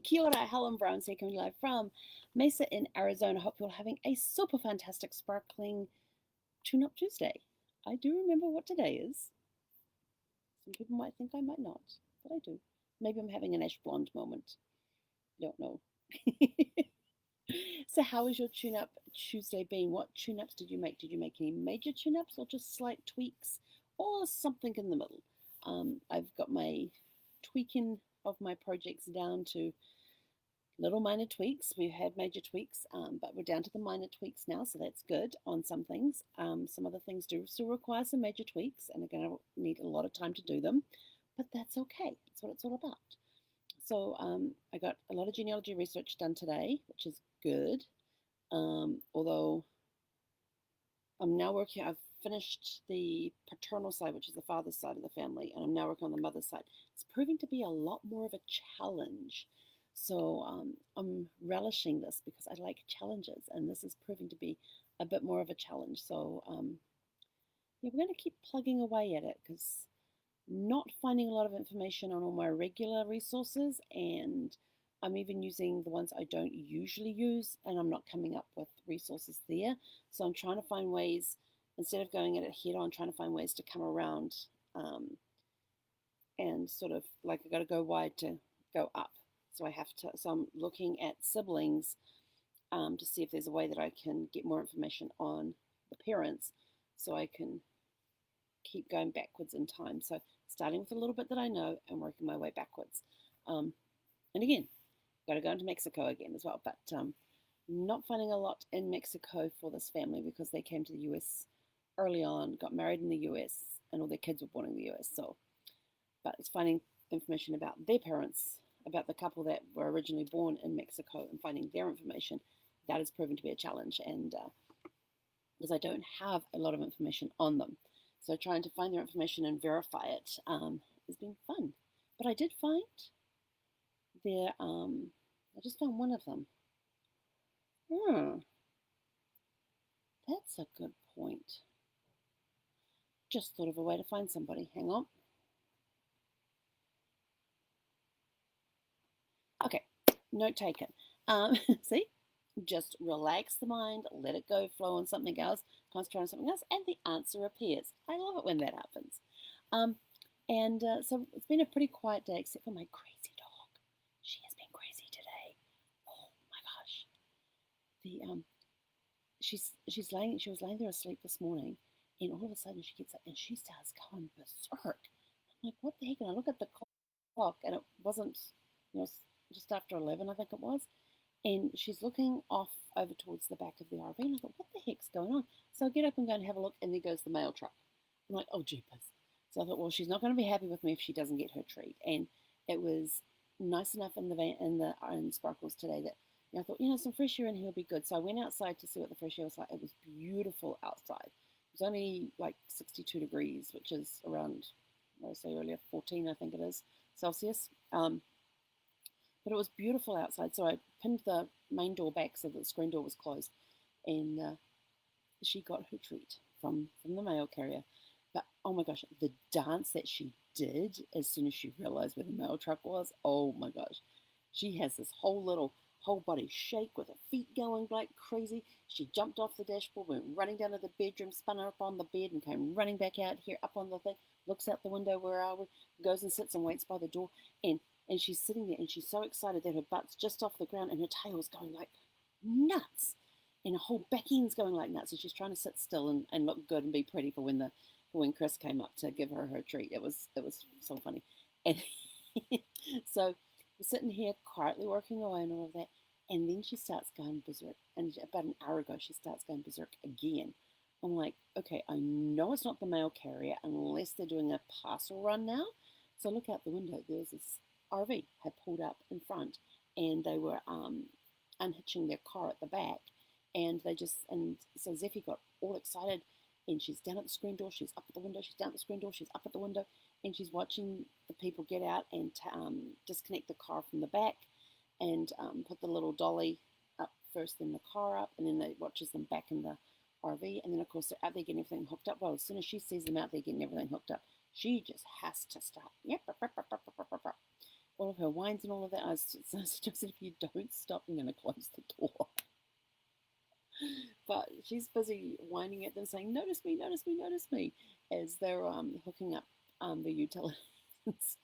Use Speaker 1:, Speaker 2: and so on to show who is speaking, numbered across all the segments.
Speaker 1: Kia ora, Helen Brahms here, coming live from Mesa in Arizona. Hope you're having a super fantastic, sparkling Tune-Up Tuesday. I do remember what today is. Some people might think I might not, but I do. Maybe I'm having an ash blonde moment. Don't know. So how has your tune-up Tuesday been? What tune-ups did you make? Did you make any major tune-ups or just slight tweaks or something in the middle? I've got my tweaking of my projects down to little minor tweaks. We've had major tweaks, but we're down to the minor tweaks now, so that's good on some things. Some other things do still require some major tweaks, and are going to need a lot of time to do them, but that's okay. That's what it's all about. So I got a lot of genealogy research done today, which is good. Although I'm now working, I've finished the paternal side, which is the father's side of the family, and I'm now working on the mother's side. It's proving to be a lot more of a challenge. So I'm relishing this because I like challenges, and this is proving to be a bit more of a challenge. So yeah, we're going to keep plugging away at it because not finding a lot of information on all my regular resources, and I'm even using the ones I don't usually use, and I'm not coming up with resources there. So I'm trying to find ways, instead of going at it head on, trying to find ways to come around and sort of like I got to go wide to go up. So I have to. So I'm looking at siblings to see if there's a way that I can get more information on the parents, so I can keep going backwards in time. So starting with a little bit that I know and working my way backwards. And again, got to go into Mexico again as well, but not finding a lot in Mexico for this family because they came to the US early on, got married in the US, and all their kids were born in the US. So, but it's finding information about their parents, about the couple that were originally born in Mexico, and finding their information. That has proven to be a challenge, and because I don't have a lot of information on them. So trying to find their information and verify it has been fun. But I did find their, I just found one of them. That's a good point. Just thought of a way to find somebody. Hang on. Okay, note taken. See? Just relax the mind, let it go, flow on something else, concentrate on something else, and the answer appears. I love it when that happens. So it's been a pretty quiet day, except for my crazy dog. She has been crazy today. Oh my gosh. She was laying there asleep this morning, and all of a sudden she gets up and she starts going berserk. I'm like, what the heck? And I look at the clock, and it wasn't, you know, just after 11, I think it was. And she's looking off over towards the back of the RV, and I thought, what the heck's going on? So I get up and go and have a look, and there goes the mail truck. I'm like, oh, jeepers. So I thought, well, she's not going to be happy with me if she doesn't get her treat. And it was nice enough in the van, in Sparkles today that I thought, some fresh air in here will be good. So I went outside to see what the fresh air was like. It was beautiful outside. It was only like 62 degrees, which is around, what did I say earlier, 14, I think it is, Celsius. But it was beautiful outside, so I pinned the main door back so that the screen door was closed, and she got her treat from the mail carrier. But oh my gosh, the dance that she did as soon as she realized where the mail truck was, oh my gosh. She has this whole body shake with her feet going like crazy. She jumped off the dashboard, went running down to the bedroom, spun her up on the bed, and came running back out here up on the thing, looks out the window where I was, goes and sits and waits by the door, and she's sitting there and she's so excited that her butt's just off the ground and her tail's going like nuts. And her whole back end's going like nuts. And she's trying to sit still and look good and be pretty for when Chris came up to give her treat. It was so funny. And so we're sitting here quietly working away and all of that. And then she starts going berserk. And about an hour ago, she starts going berserk again. I'm like, okay, I know it's not the mail carrier unless they're doing a parcel run now. So I look out the window. There's this RV had pulled up in front, and they were unhitching their car at the back, and so Zeffie got all excited, and she's down at the screen door, she's up at the window, she's down at the screen door, she's up at the window, and she's watching the people get out and disconnect the car from the back, and put the little dolly up first, then the car up, and then they watches them back in the RV, and then of course they're out there getting everything hooked up. Well, as soon as she sees them out there getting everything hooked up, she just has to start. Yep. all of her wines and all of that. I suggested, if you don't stop, I'm going to close the door. But she's busy whining at them, saying, "Notice me, notice me, notice me," as they're hooking up the utilities. Crazy,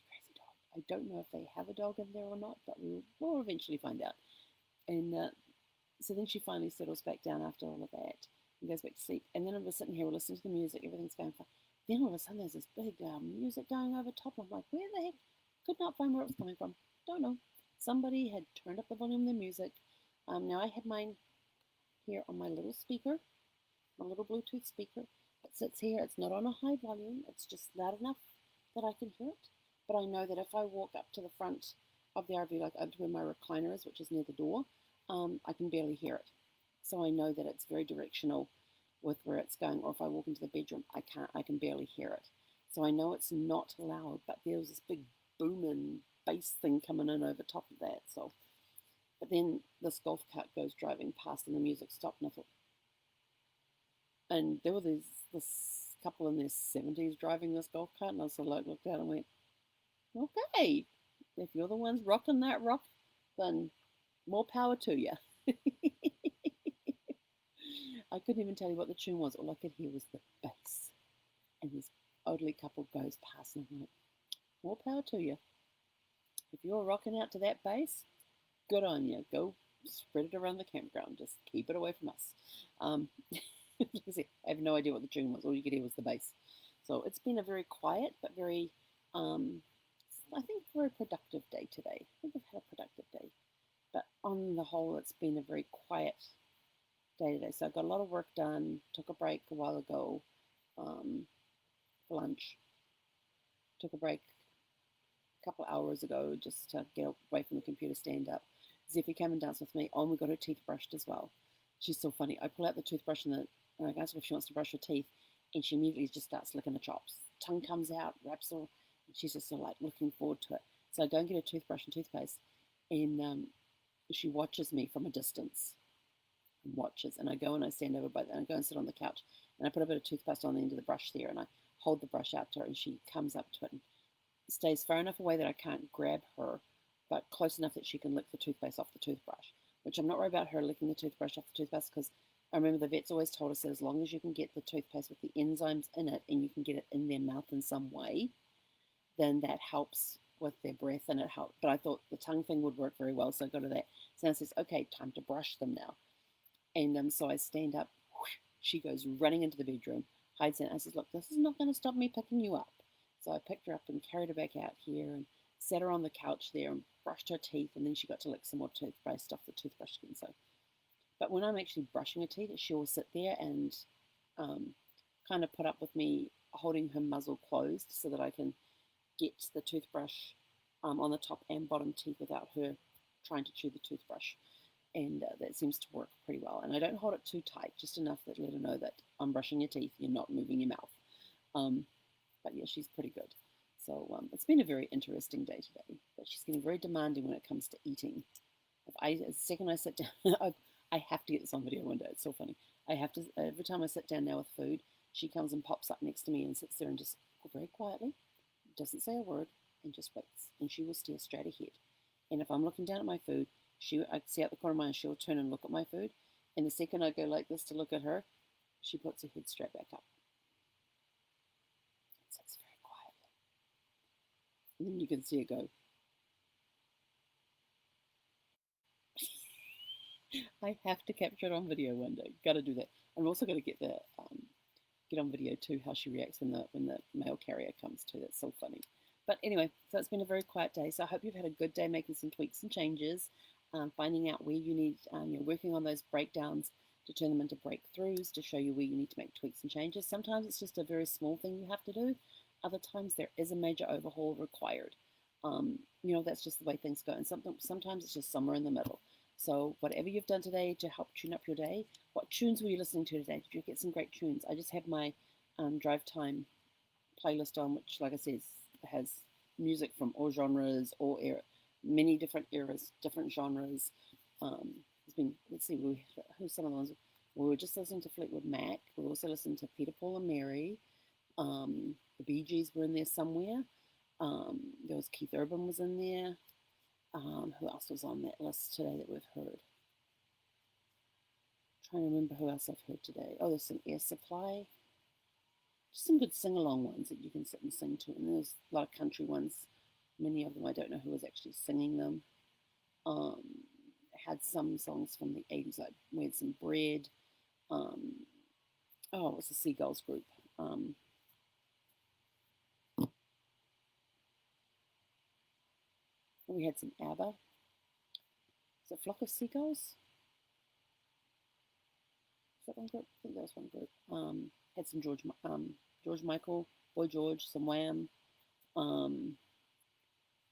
Speaker 1: crazy dog. I don't know if they have a dog in there or not, but we'll eventually find out. And so then she finally settles back down after all of that and goes back to sleep. And then I'm just sitting here, we're listening to the music, everything's going fine. Then all of a sudden there's this big music going over top. I'm like, where the heck? Could not find where it was coming from. Don't know. Somebody had turned up the volume of the music. Now I had mine here on my little speaker, my little Bluetooth speaker. It sits here. It's not on a high volume. It's just loud enough that I can hear it. But I know that if I walk up to the front of the RV, like up to where my recliner is, which is near the door, I can barely hear it. So I know that it's very directional with where it's going. Or if I walk into the bedroom, I can barely hear it. So I know it's not loud, but there was this big booming bass thing coming in over top of that. So, but then this golf cart goes driving past and the music stopped, and I thought, and there were this couple in their 70s driving this golf cart, and I sort of like looked out and went, okay, if you're the ones rocking that rock, then more power to you. I couldn't even tell you what the tune was. All I could hear was the bass. And this elderly couple goes past, and I'm like, more power to you. If you're rocking out to that bass, good on you. Go spread it around the campground. Just keep it away from us. Like I said, I have no idea what the tune was. All you could hear was the bass. So it's been a very quiet but very, I think, very productive day today. I think I've had a productive day. But on the whole, it's been a very quiet day today. So I got a lot of work done. Took a break a while ago for lunch. Took a break a couple of hours ago just to get away from the computer, stand up. Zeffie came and danced with me. Oh, and we got her teeth brushed as well. She's so funny. I pull out the toothbrush and I ask her if she wants to brush her teeth, and she immediately just starts licking the chops. Tongue comes out, wraps her, and she's just sort of like looking forward to it. So I go and get a toothbrush and toothpaste, and she watches me from a distance. And watches, and I go and I stand over by that, and I go and sit on the couch, and I put a bit of toothpaste on the end of the brush there, and I hold the brush out to her, and she comes up to it and stays far enough away that I can't grab her, but close enough that she can lick the toothpaste off the toothbrush, which I'm not worried about her licking the toothbrush off the toothpaste, because I remember the vets always told us that as long as you can get the toothpaste with the enzymes in it and you can get it in their mouth in some way, then that helps with their breath and it helps. But I thought the tongue thing would work very well, so I go to that. So now it says, okay, time to brush them now. And so I stand up. Whoosh, she goes running into the bedroom, hides in it. I says, look, this is not going to stop me picking you up. So I picked her up and carried her back out here and sat her on the couch there and brushed her teeth, and then she got to lick some more toothpaste off the toothbrush again. So, but when I'm actually brushing her teeth, she will sit there and kind of put up with me holding her muzzle closed so that I can get the toothbrush on the top and bottom teeth without her trying to chew the toothbrush. And that seems to work pretty well. And I don't hold it too tight, just enough that let her know that I'm brushing your teeth, you're not moving your mouth. But yeah, she's pretty good. So it's been a very interesting day today. But she's getting very demanding when it comes to eating. The second I sit down, I have to get this on video one day. It's so funny. I have to, every time I sit down now with food, she comes and pops up next to me and sits there and just very quietly, doesn't say a word, and just waits. And she will stare straight ahead. And if I'm looking down at my food, I see out the corner of my eye, she'll turn and look at my food. And the second I go like this to look at her, she puts her head straight back up. It sits very quietly. And then you can see her go. I have to capture it on video one day. Got to do that. I'm also going to get on video too how she reacts when the mail carrier comes too. That's so funny. But anyway, so it's been a very quiet day. So I hope you've had a good day making some tweaks and changes, finding out where you need, working on those breakdowns to turn them into breakthroughs, to show you where you need to make tweaks and changes. Sometimes it's just a very small thing you have to do. Other times there is a major overhaul required. That's just the way things go. And sometimes it's just somewhere in the middle. So whatever you've done today to help tune up your day, what tunes were you listening to today? Did you get some great tunes? I just have my drive time playlist on, which, like I said, has music from all genres, all many different eras, different genres. It's been, let's see, who's some of the ones? We were just listening to Fleetwood Mac. We also listened to Peter, Paul and Mary. The Bee Gees were in there somewhere. There was Keith Urban was in there. Who else was on that list today that we've heard? Trying to remember who else I've heard today. Oh, there's some Air Supply. Just some good sing-along ones that you can sit and sing to. And there's a lot of country ones. Many of them I don't know who was actually singing them. Um, had some songs from the 80s, like we had some Bread. It was the Seagulls group. We had some ABBA. Is it Flock of Seagulls? Is that one group? I think that was one group. Had some George Michael, Boy George, some Wham.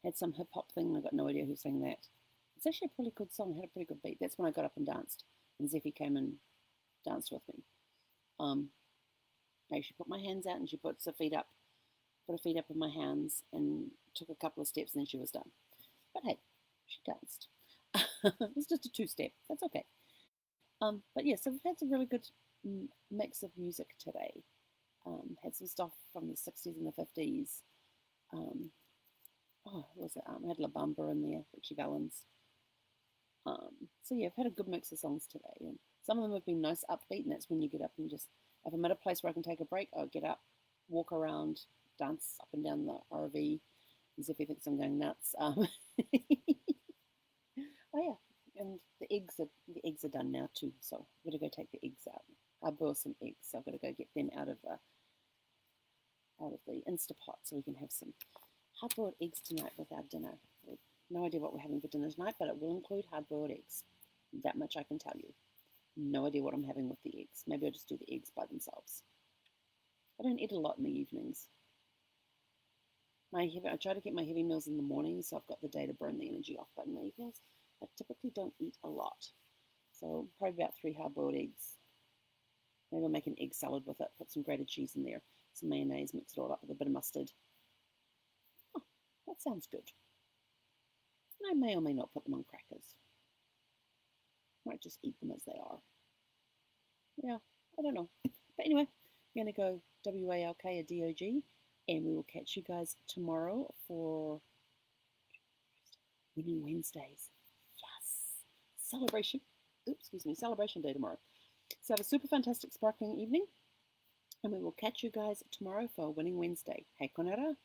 Speaker 1: Had some hip hop thing. I got no idea who sang that. It's actually a pretty good song. It had a pretty good beat. That's when I got up and danced, and Zeffie came and danced with me. She put my hands out and she puts her feet up, put her feet up in my hands, and took a couple of steps, and then she was done. But hey, she danced. It was just a two-step. That's okay. But yeah, so we've had some really good mix of music today. Had some stuff from the 60s and the 50s. What was it? I had La Bamba in there, Richie Valens. So yeah, I've had a good mix of songs today, and some of them have been nice upbeat, and that's when you get up and just, if I'm at a place where I can take a break, I'll get up, walk around, dance up and down the RV, as if he thinks I'm going nuts. Oh yeah, and the eggs are done now too, so I've got to go take the eggs out. I boiled some eggs, so I've got to go get them out of the Instapot so we can have some hard-boiled eggs tonight with our dinner. No idea what we're having for dinner tonight, but it will include hard-boiled eggs. That much I can tell you. No idea what I'm having with the eggs. Maybe I'll just do the eggs by themselves. I don't eat a lot in the evenings. I try to get my heavy meals in the morning, so I've got the day to burn the energy off. But in the evenings, I typically don't eat a lot. So probably about 3 hard-boiled eggs. Maybe I'll make an egg salad with it. Put some grated cheese in there, some mayonnaise, mix it all up with a bit of mustard. Oh, that sounds good. And I may or may not put them on crackers. Might just eat them as they are. Yeah, I don't know. But anyway, I'm going to go WALK or DOG, and we will catch you guys tomorrow for Winning Wednesdays. Yes! Celebration. Celebration day tomorrow. So have a super fantastic, sparkling evening, and we will catch you guys tomorrow for Winning Wednesday. Hei konara.